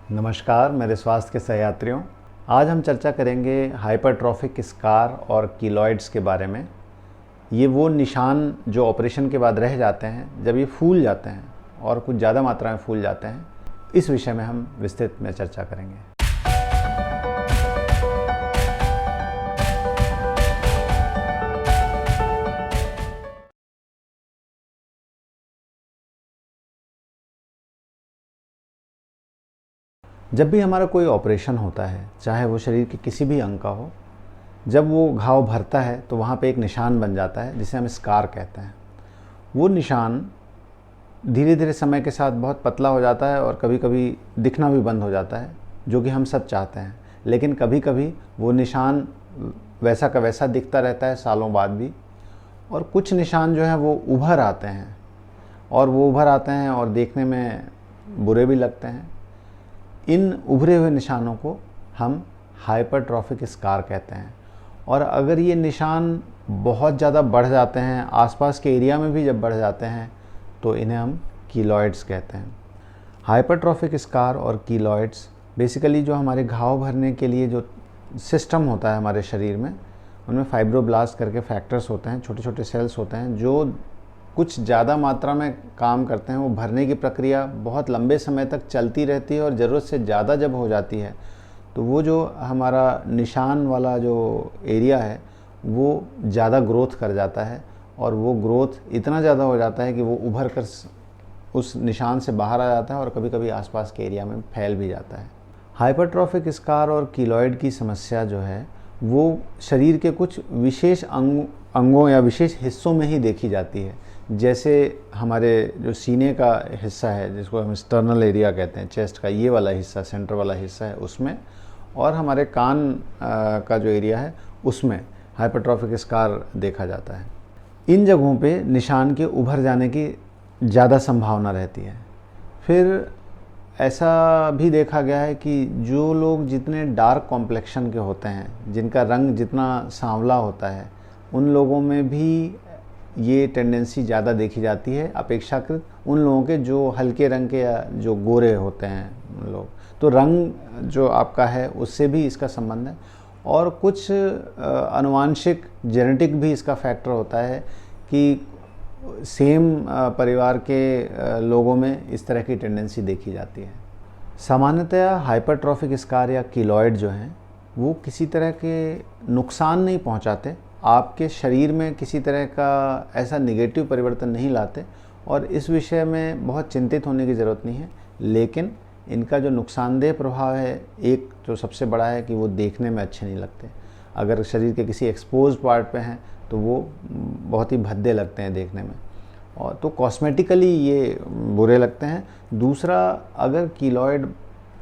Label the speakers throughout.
Speaker 1: नमस्कार मेरे स्वास्थ्य के सहयात्रियों। आज हम चर्चा करेंगे हाइपरट्रॉफिक स्कार और कीलॉइड्स के बारे में। ये वो निशान जो ऑपरेशन के बाद रह जाते हैं जब ये फूल जाते हैं और कुछ ज़्यादा मात्रा में फूल जाते हैं, इस विषय में हम विस्तृत में चर्चा करेंगे। जब भी हमारा कोई ऑपरेशन होता है, चाहे वो शरीर के किसी भी अंग का हो, जब वो घाव भरता है तो वहाँ पे एक निशान बन जाता है जिसे हम स्कार कहते हैं। वो निशान धीरे धीरे समय के साथ बहुत पतला हो जाता है और कभी कभी दिखना भी बंद हो जाता है, जो कि हम सब चाहते हैं। लेकिन कभी कभी वो निशान वैसा का वैसा दिखता रहता है सालों बाद भी, और कुछ निशान जो हैं वो उभर आते हैं और देखने में बुरे भी लगते हैं। इन उभरे हुए निशानों को हम हाइपरट्रॉफिक स्कार कहते हैं। और अगर ये निशान बहुत ज़्यादा बढ़ जाते हैं, आसपास के एरिया में भी जब बढ़ जाते हैं, तो इन्हें हम कीलॉइड्स कहते हैं। हाइपरट्रॉफिक स्कार और कीलॉइड्स बेसिकली जो हमारे घाव भरने के लिए जो सिस्टम होता है हमारे शरीर में, उनमें फाइब्रोब्लास्ट करके फैक्टर्स होते हैं, छोटे छोटे सेल्स होते हैं जो कुछ ज़्यादा मात्रा में काम करते हैं। वो भरने की प्रक्रिया बहुत लंबे समय तक चलती रहती है और ज़रूरत से ज़्यादा जब हो जाती है तो वो जो हमारा निशान वाला जो एरिया है वो ज़्यादा ग्रोथ कर जाता है, और वो ग्रोथ इतना ज़्यादा हो जाता है कि वो उभर कर उस निशान से बाहर आ जाता है और कभी कभी आसपास के एरिया में फैल भी जाता है। हाइपरट्रॉफिक स्कार और कीलॉइड की समस्या जो है वो शरीर के कुछ विशेष अंगों या विशेष हिस्सों में ही देखी जाती है। जैसे हमारे जो सीने का हिस्सा है, जिसको हम स्टर्नल एरिया कहते हैं, चेस्ट का ये वाला हिस्सा, सेंटर वाला हिस्सा है उसमें, और हमारे कान का जो एरिया है उसमें हाइपरट्रॉफिक स्कार देखा जाता है। इन जगहों पे निशान के उभर जाने की ज़्यादा संभावना रहती है। फिर ऐसा भी देखा गया है कि जो लोग जितने डार्क कॉम्प्लेक्शन के होते हैं, जिनका रंग जितना सांवला होता है, उन लोगों में भी ये टेंडेंसी ज़्यादा देखी जाती है अपेक्षाकृत उन लोगों के जो हल्के रंग के या जो गोरे होते हैं लोग। तो रंग जो आपका है उससे भी इसका संबंध है, और कुछ आनुवांशिक जेनेटिक भी इसका फैक्टर होता है कि सेम परिवार के लोगों में इस तरह की टेंडेंसी देखी जाती है। सामान्यतया हाइपरट्रॉफिक स्कार या कीलॉइड जो हैं वो किसी तरह के नुकसान नहीं पहुंचाते, आपके शरीर में किसी तरह का ऐसा नेगेटिव परिवर्तन नहीं लाते, और इस विषय में बहुत चिंतित होने की ज़रूरत नहीं है। लेकिन इनका जो नुकसानदेह प्रभाव है, एक जो सबसे बड़ा है कि वो देखने में अच्छे नहीं लगते। अगर शरीर के किसी एक्सपोज पार्ट पे हैं तो वो बहुत ही भद्दे लगते हैं देखने में, और तो कॉस्मेटिकली ये बुरे लगते हैं। दूसरा, अगर कीलॉइड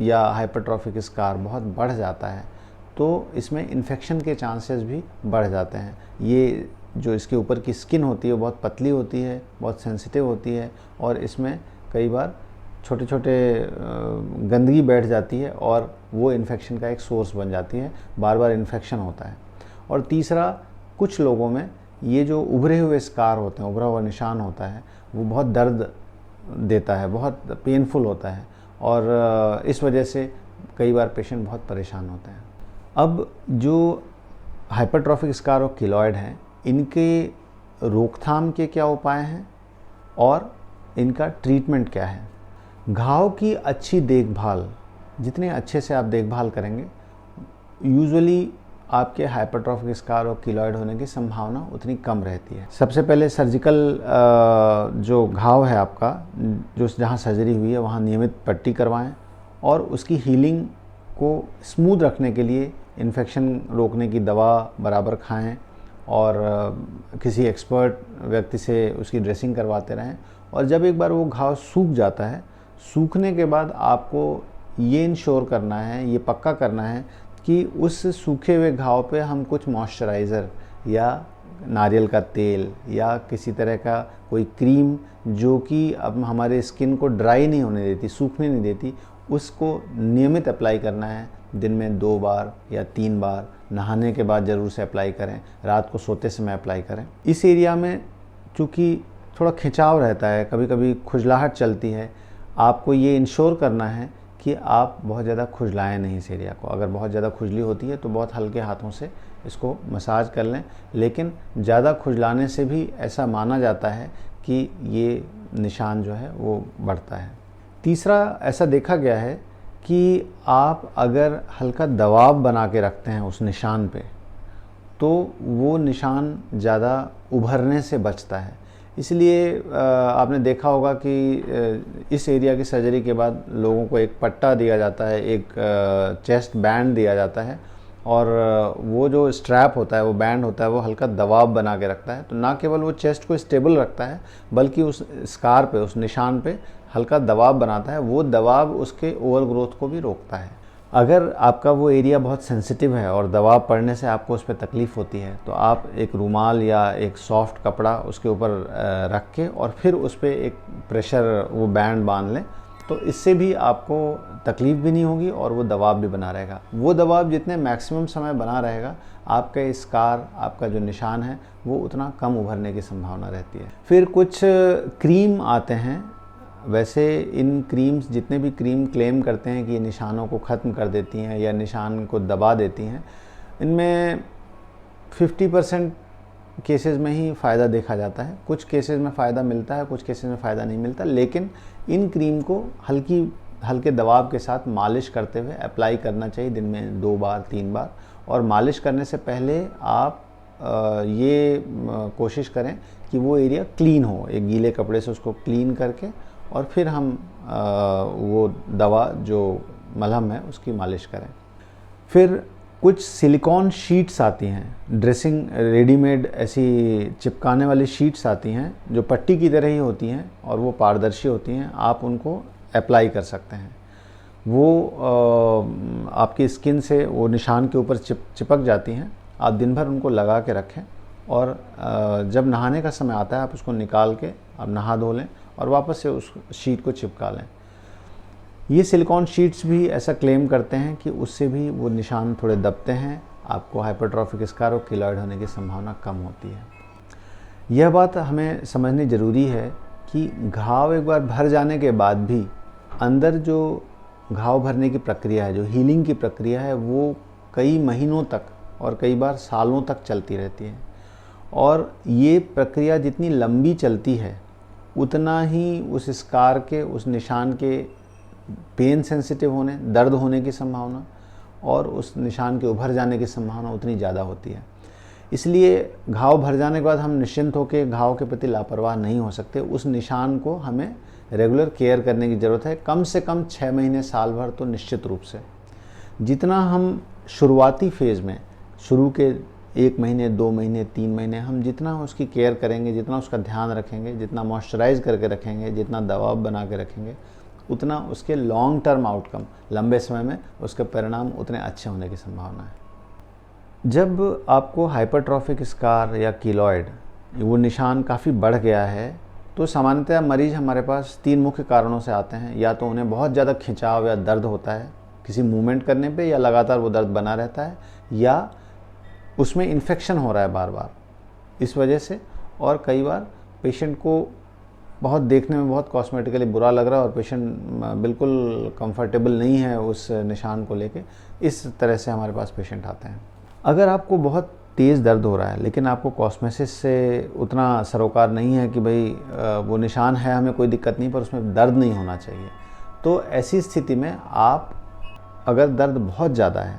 Speaker 1: या हाइपरट्रॉफिक स्कार बहुत बढ़ जाता है तो इसमें इन्फेक्शन के चांसेस भी बढ़ जाते हैं। ये जो इसके ऊपर की स्किन होती है बहुत पतली होती है, बहुत सेंसिटिव होती है, और इसमें कई बार छोटे छोटे गंदगी बैठ जाती है और वो इन्फेक्शन का एक सोर्स बन जाती है, बार बार इन्फेक्शन होता है। और तीसरा, कुछ लोगों में ये जो उभरे हुए स्कार होते हैं, उभरा हुआ निशान होता है, वो बहुत दर्द देता है, बहुत पेनफुल होता है, और इस वजह से कई बार पेशेंट बहुत परेशान होते हैं। अब जो हाइपरट्रॉफिक स्कार और कीलॉइड हैं, इनके रोकथाम के क्या उपाय हैं और इनका ट्रीटमेंट क्या है। घाव की अच्छी देखभाल, जितने अच्छे से आप देखभाल करेंगे, यूजुअली आपके हाइपरट्रॉफिक स्कार और कीलॉइड होने की संभावना उतनी कम रहती है। सबसे पहले सर्जिकल जो घाव है आपका, जो जहाँ सर्जरी हुई है वहाँ नियमित पट्टी करवाएं, और उसकी हीलिंग को स्मूथ रखने के लिए इन्फेक्शन रोकने की दवा बराबर खाएं, और किसी एक्सपर्ट व्यक्ति से उसकी ड्रेसिंग करवाते रहें। और जब एक बार वो घाव सूख जाता है, सूखने के बाद आपको ये इंश्योर करना है, ये पक्का करना है कि उस सूखे हुए घाव पे हम कुछ मॉइस्चराइज़र या नारियल का तेल या किसी तरह का कोई क्रीम, जो कि अब हमारे स्किन को ड्राई नहीं होने देती, सूखने नहीं देती, उसको नियमित अप्लाई करना है। दिन में 2 बार या 3 बार, नहाने के बाद ज़रूर से अप्लाई करें, रात को सोते समय अप्लाई करें। इस एरिया में चूँकि थोड़ा खिंचाव रहता है, कभी कभी खुजलाहट चलती है, आपको ये इंश्योर करना है कि आप बहुत ज़्यादा खुजलाएं नहीं इस एरिया को। अगर बहुत ज़्यादा खुजली होती है तो बहुत हल्के हाथों से इसको मसाज कर लें, लेकिन ज़्यादा खुजलाने से भी ऐसा माना जाता है कि ये निशान जो है वो बढ़ता है। तीसरा, ऐसा देखा गया है कि आप अगर हल्का दबाव बना के रखते हैं उस निशान पे, तो वो निशान ज़्यादा उभरने से बचता है। इसलिए आपने देखा होगा कि इस एरिया की सर्जरी के बाद लोगों को एक पट्टा दिया जाता है, एक चेस्ट बैंड दिया जाता है, और वो जो स्ट्रैप होता है, वो बैंड होता है, वो हल्का दबाव बना के रखता है। तो ना केवल वो चेस्ट को स्टेबल रखता है, बल्कि उस स्कार पे, उस निशान पे हल्का दबाव बनाता है। वो दबाव उसके ओवर ग्रोथ को भी रोकता है। अगर आपका वो एरिया बहुत सेंसिटिव है और दबाव पड़ने से आपको उस पर तकलीफ़ होती है, तो आप एक रुमाल या एक सॉफ्ट कपड़ा उसके ऊपर रख के और फिर उस पर एक प्रेशर वो बैंड बांध लें, तो इससे भी आपको तकलीफ़ भी नहीं होगी और वो दबाव भी बना रहेगा। वो दबाव जितने मैक्सिमम समय बना रहेगा, आपका स्कार, आपका जो निशान है, वो उतना कम उभरने की संभावना रहती है। फिर कुछ क्रीम आते हैं। वैसे इन क्रीम्स, जितने भी क्रीम क्लेम करते हैं कि ये निशानों को ख़त्म कर देती हैं या निशान को दबा देती हैं, इनमें 50% केसेस में ही फ़ायदा देखा जाता है। कुछ केसेस में फ़ायदा मिलता है, कुछ केसेस में फ़ायदा नहीं मिलता। लेकिन इन क्रीम को हल्के दबाव के साथ मालिश करते हुए अप्लाई करना चाहिए, दिन में 2 बार 3 बार। और मालिश करने से पहले आप ये कोशिश करें कि वो एरिया क्लीन हो, एक गीले कपड़े से उसको क्लीन करके और फिर हम वो दवा जो मलहम है उसकी मालिश करें। फिर कुछ सिलिकॉन शीट्स आती हैं, ड्रेसिंग रेडीमेड ऐसी चिपकाने वाली शीट्स आती हैं जो पट्टी की तरह ही होती हैं और वो पारदर्शी होती हैं। आप उनको अप्लाई कर सकते हैं। वो आपकी स्किन से वो निशान के ऊपर चिपक जाती हैं। आप दिन भर उनको लगा के रखें और जब नहाने का समय आता है आप उसको निकाल के आप नहा धो लें और वापस से उस शीट को चिपका लें। ये सिलिकॉन शीट्स भी ऐसा क्लेम करते हैं कि उससे भी वो निशान थोड़े दबते हैं, आपको हाइपरट्रॉफिक स्कार और कीलॉइड होने की संभावना कम होती है। यह बात हमें समझनी ज़रूरी है कि घाव एक बार भर जाने के बाद भी अंदर जो घाव भरने की प्रक्रिया है, जो हीलिंग की प्रक्रिया है, वो कई महीनों तक और कई बार सालों तक चलती रहती है। और ये प्रक्रिया जितनी लंबी चलती है, उतना ही उस स्कार के, उस निशान के पेन सेंसिटिव होने, दर्द होने की संभावना और उस निशान के उभर जाने की संभावना उतनी ज़्यादा होती है। इसलिए घाव भर जाने के बाद हम निश्चिंत होकर घाव के प्रति लापरवाह नहीं हो सकते। उस निशान को हमें रेगुलर केयर करने की ज़रूरत है, कम से कम 6 महीने, साल भर तो निश्चित रूप से। जितना हम शुरुआती फेज़ में, शुरू के 1 महीने, 2 महीने, 3 महीने, हम जितना उसकी केयर करेंगे, जितना उसका ध्यान रखेंगे, जितना मॉइस्चराइज करके रखेंगे, जितना दबाव बना के रखेंगे, उतना उसके लॉन्ग टर्म आउटकम, लंबे समय में उसके परिणाम उतने अच्छे होने की संभावना है। जब आपको हाइपरट्रॉफिक स्कार या कीलॉइड, वो निशान काफ़ी बढ़ गया है, तो सामान्यतः मरीज़ हमारे पास 3 मुख्य कारणों से आते हैं। या तो उन्हें बहुत ज़्यादा खिंचाव या दर्द होता है किसी मूवमेंट करने पे, या लगातार वो दर्द बना रहता है, या उसमें इन्फेक्शन हो रहा है बार बार इस वजह से। और कई बार पेशेंट को बहुत देखने में बहुत कॉस्मेटिकली बुरा लग रहा है और पेशेंट बिल्कुल कंफर्टेबल नहीं है उस निशान को लेके। इस तरह से हमारे पास पेशेंट आते हैं। अगर आपको बहुत तेज़ दर्द हो रहा है लेकिन आपको कॉस्मेसिस से उतना सरोकार नहीं है कि भाई वो निशान है, हमें कोई दिक्कत नहीं, पर उसमें दर्द नहीं होना चाहिए, तो ऐसी स्थिति में आप, अगर दर्द बहुत ज़्यादा है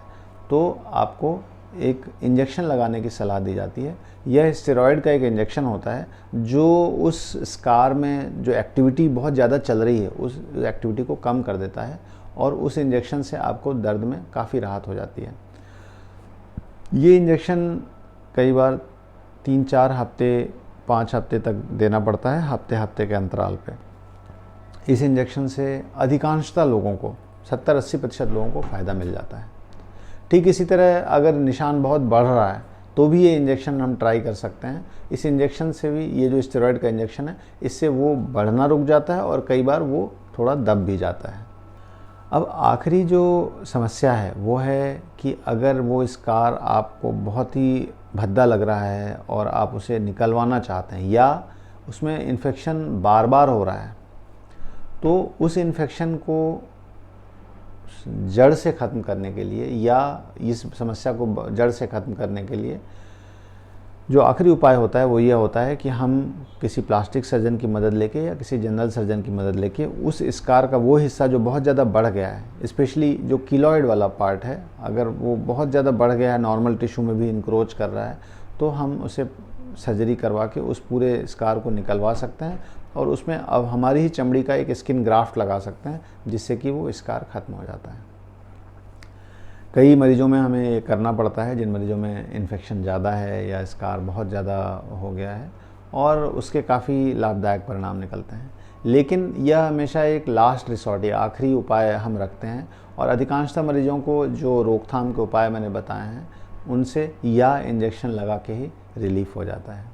Speaker 1: तो आपको एक इंजेक्शन लगाने की सलाह दी जाती है। यह स्टेरॉयड का एक इंजेक्शन होता है जो उस स्कार में जो एक्टिविटी बहुत ज़्यादा चल रही है, उस एक्टिविटी को कम कर देता है और उस इंजेक्शन से आपको दर्द में काफ़ी राहत हो जाती है। ये इंजेक्शन कई बार 3-4 हफ्ते, 5 हफ्ते तक देना पड़ता है, हफ्ते हफ्ते के अंतराल पे। इस इंजेक्शन से अधिकांशतः लोगों को, 70-80% लोगों को फ़ायदा मिल जाता है। ठीक इसी तरह अगर निशान बहुत बढ़ रहा है तो भी ये इंजेक्शन हम ट्राई कर सकते हैं। इस इंजेक्शन से भी, ये जो स्टेरॉयड का इंजेक्शन है, इससे वो बढ़ना रुक जाता है और कई बार वो थोड़ा दब भी जाता है। अब आखिरी जो समस्या है वो है कि अगर वो स्कार आपको बहुत ही भद्दा लग रहा है और आप उसे निकलवाना चाहते हैं, या उसमें इन्फेक्शन बार बार हो रहा है, तो उस इन्फेक्शन को जड़ से ख़त्म करने के लिए या इस समस्या को जड़ से ख़त्म करने के लिए जो आखिरी उपाय होता है वो ये होता है कि हम किसी प्लास्टिक सर्जन की मदद लेके या किसी जनरल सर्जन की मदद लेके उस स्कार का वो हिस्सा जो बहुत ज़्यादा बढ़ गया है, स्पेशली जो कीलॉइड वाला पार्ट है, अगर वो बहुत ज़्यादा बढ़ गया है, नॉर्मल टिश्यू में भी इंक्रोच कर रहा है, तो हम उसे सर्जरी करवा के उस पूरे स्कार को निकलवा सकते हैं और उसमें अब हमारी ही चमड़ी का एक स्किन ग्राफ्ट लगा सकते हैं जिससे कि वो स्कार ख़त्म हो जाता है। कई मरीजों में हमें ये करना पड़ता है जिन मरीजों में इन्फेक्शन ज़्यादा है या स्कार बहुत ज़्यादा हो गया है और उसके काफ़ी लाभदायक परिणाम निकलते हैं, लेकिन यह हमेशा एक लास्ट रिसॉर्ट या आखिरी उपाय हम रखते हैं और अधिकांशतः मरीजों को जो रोकथाम के उपाय मैंने बताए हैं उनसे या इंजेक्शन लगा के ही रिलीफ हो जाता है।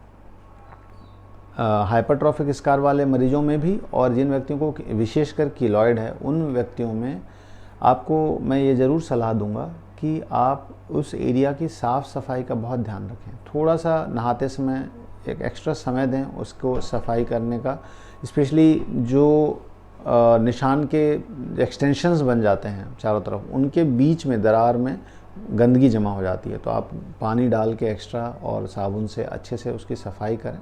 Speaker 1: हाइपरट्रॉफिक स्कार वाले मरीजों में भी और जिन व्यक्तियों को विशेषकर कीलॉइड है उन व्यक्तियों में आपको मैं ये ज़रूर सलाह दूंगा कि आप उस एरिया की साफ़ सफाई का बहुत ध्यान रखें। थोड़ा सा नहाते समय एक एक्स्ट्रा समय दें उसको सफाई करने का, स्पेशली जो निशान के एक्सटेंशंस बन जाते हैं चारों तरफ, उनके बीच में दरार में गंदगी जमा हो जाती है, तो आप पानी डाल के एक्स्ट्रा और साबुन से अच्छे से उसकी सफाई करें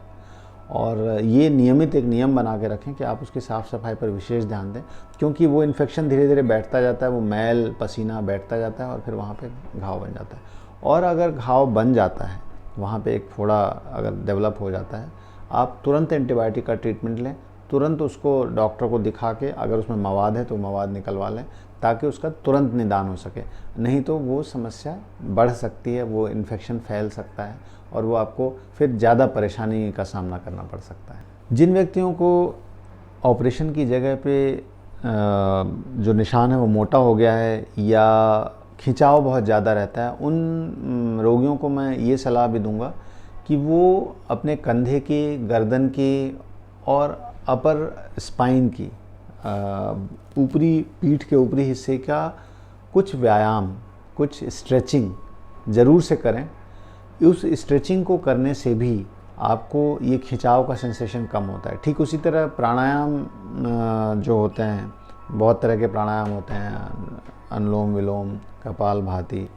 Speaker 1: और ये नियमित एक नियम बना के रखें कि आप उसकी साफ़ सफाई पर विशेष ध्यान दें, क्योंकि वो इन्फेक्शन धीरे धीरे बैठता जाता है, वो मैल पसीना बैठता जाता है और फिर वहाँ पे घाव बन जाता है। और अगर घाव बन जाता है, वहाँ पे एक फोड़ा अगर डेवलप हो जाता है, आप तुरंत एंटीबायोटिक का ट्रीटमेंट लें, तुरंत उसको डॉक्टर को दिखा के अगर उसमें मवाद है तो मवाद निकलवा लें ताकि उसका तुरंत निदान हो सके, नहीं तो वो समस्या बढ़ सकती है, वो इन्फेक्शन फैल सकता है और वो आपको फिर ज़्यादा परेशानी का सामना करना पड़ सकता है। जिन व्यक्तियों को ऑपरेशन की जगह पे जो निशान है वो मोटा हो गया है या खिंचाव बहुत ज़्यादा रहता है, उन रोगियों को मैं ये सलाह भी दूंगा कि वो अपने कंधे की, गर्दन की और अपर स्पाइन की, ऊपरी पीठ के ऊपरी हिस्से का कुछ व्यायाम, कुछ स्ट्रेचिंग ज़रूर से करें। उस स्ट्रेचिंग को करने से भी आपको ये खिंचाव का सेंसेशन कम होता है। ठीक उसी तरह प्राणायाम जो होते हैं, बहुत तरह के प्राणायाम होते हैं, अनुलोम विलोम, कपालभाति,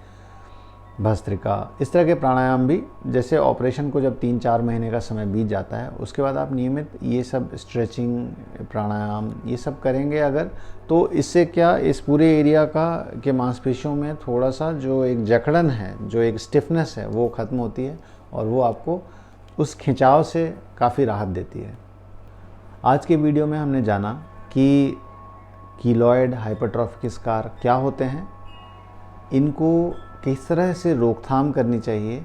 Speaker 1: भस्त्रिका, इस तरह के प्राणायाम भी, जैसे ऑपरेशन को जब 3-4 महीने का समय बीत जाता है उसके बाद आप नियमित ये सब स्ट्रेचिंग, प्राणायाम ये सब करेंगे अगर, तो इससे क्या इस पूरे एरिया के मांसपेशियों में थोड़ा सा जो एक जकड़न है, जो एक स्टिफनेस है, वो ख़त्म होती है और वो आपको उस खिंचाव से काफ़ी राहत देती है। आज के वीडियो में हमने जाना कि कीलॉइड हाइपरट्रॉफिक स्कार क्या होते हैं, इनको किस तरह से रोकथाम करनी चाहिए,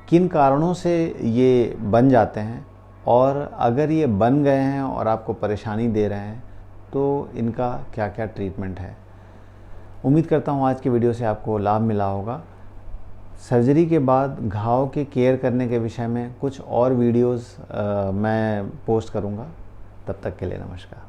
Speaker 1: किन कारणों से ये बन जाते हैं और अगर ये बन गए हैं और आपको परेशानी दे रहे हैं तो इनका क्या क्या ट्रीटमेंट है। उम्मीद करता हूँ आज की वीडियो से आपको लाभ मिला होगा। सर्जरी के बाद घाव के केयर करने के विषय में कुछ और वीडियोस मैं पोस्ट करूँगा। तब तक के लिए नमस्कार।